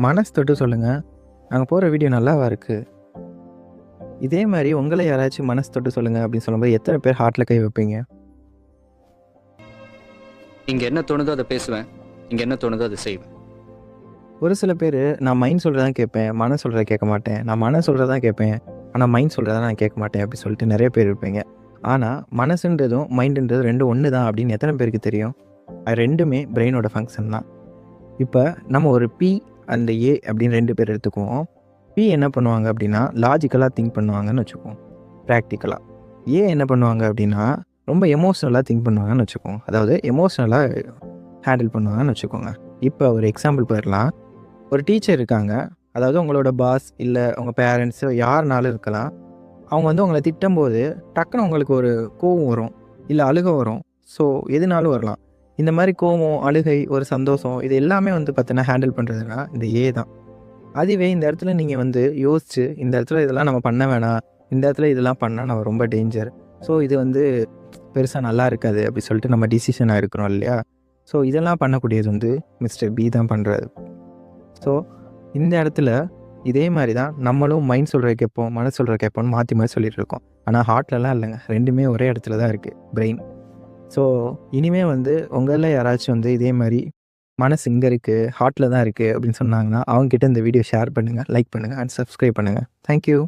மனசு தொட்டு சொல்லுங்கள். நாங்கள் போகிற வீடியோ நல்லாவா இருக்குது? இதே மாதிரி உங்களை யாராச்சும் மனசு தொட்டு சொல்லுங்கள் அப்படின்னு சொல்லும்போது எத்தனை பேர் ஹார்ட்டில் கை வைப்பீங்க? இங்க என்ன தோணுதோ அதை பேசுவேன், இங்க என்ன தோணுதோ அதை செய்வேன். ஒரு சில பேர் நான் மைண்ட் சொல்கிறதான் கேட்பேன், மனசு சொல்கிறத கேட்க மாட்டேன். நான் மனசு சொல்கிறதான் கேட்பேன், ஆனால் மைண்ட் சொல்கிறத நான் கேட்க மாட்டேன் அப்படி சொல்லிட்டு நிறைய பேர் இருப்பீங்க. ஆனால் மனசுன்றதும் மைண்டுன்றதும் ரெண்டும் ஒன்று தான் அப்படின்னு எத்தனை பேருக்கு தெரியும்? அது ரெண்டுமே பிரெயினோட ஃபங்க்ஷன் தான். இப்போ நம்ம ஒரு பி அண்ட் ஏ அப்படின்னு 2 பேர் எடுத்துக்குவோம். பி என்ன பண்ணுவாங்க அப்படின்னா லாஜிக்கலாக திங்க் பண்ணுவாங்கன்னு வச்சுக்குவோம், ப்ராக்டிக்கலாக. ஏ என்ன பண்ணுவாங்க அப்படின்னா ரொம்ப எமோஷ்னலாக திங்க் பண்ணுவாங்கன்னு வச்சுக்கோங்க, அதாவது எமோஷ்னலாக ஹேண்டில் பண்ணுவாங்கன்னு வச்சுக்கோங்க. இப்போ ஒரு எக்ஸாம்பிள் போயிடலாம். ஒரு டீச்சர் இருக்காங்க, அதாவது உங்களோட பாஸ் இல்லை உங்கள் பேரண்ட்ஸோ யாருனாலும் இருக்கலாம். அவங்க வந்து உங்களை திட்டும்போது டக்குன்னு உங்களுக்கு ஒரு கோவம் வரும், இல்லை அழுக வரும். ஸோ எதுனாலும் வரலாம். இந்த மாதிரி கோவம், அழுகை, ஒரு சந்தோஷம், இது எல்லாமே வந்து பார்த்தீங்கன்னா ஹேண்டில் பண்ணுறதுனா இந்த ஏ தான். அதுவே இந்த இடத்துல நீங்கள் வந்து யோசிச்சு, இந்த இடத்துல இதெல்லாம் நம்ம பண்ண வேணாம், இந்த இடத்துல இதெல்லாம் பண்ணால் நம்ம ரொம்ப டேஞ்சர், ஸோ இது வந்து பெருசாக நல்லா இருக்காது அப்படி சொல்லிட்டு நம்ம டிசிஷனாக இருக்கிறோம் இல்லையா? ஸோ இதெல்லாம் பண்ணக்கூடியது வந்து மிஸ்டர் பி தான் பண்ணுறாரு. ஸோ இந்த இடத்துல இதே மாதிரி தான் நம்மளும் மைண்ட் சொல்கிற கேட்போம், மனசு சொல்கிற கேட்போம்னு மாற்றி மாற்றி சொல்லிட்டு இருக்கோம். ஆனால் ஹார்ட்லலாம் இல்லைங்க, ரெண்டுமே ஒரே இடத்துல தான் இருக்குது, பிரெயின். ஸோ இனிமேல் வந்து உங்களில் யாராச்சும் வந்து இதே மாதிரி மனசு இங்கே இருக்குது, ஹார்ட்டில் தான் இருக்குது அப்படின்னு சொன்னாங்கன்னா அவங்ககிட்ட இந்த வீடியோ ஷேர் பண்ணுங்கள், லைக் பண்ணுங்கள் அண்ட் சப்ஸ்கிரைப் பண்ணுங்கள். தேங்க்யூ.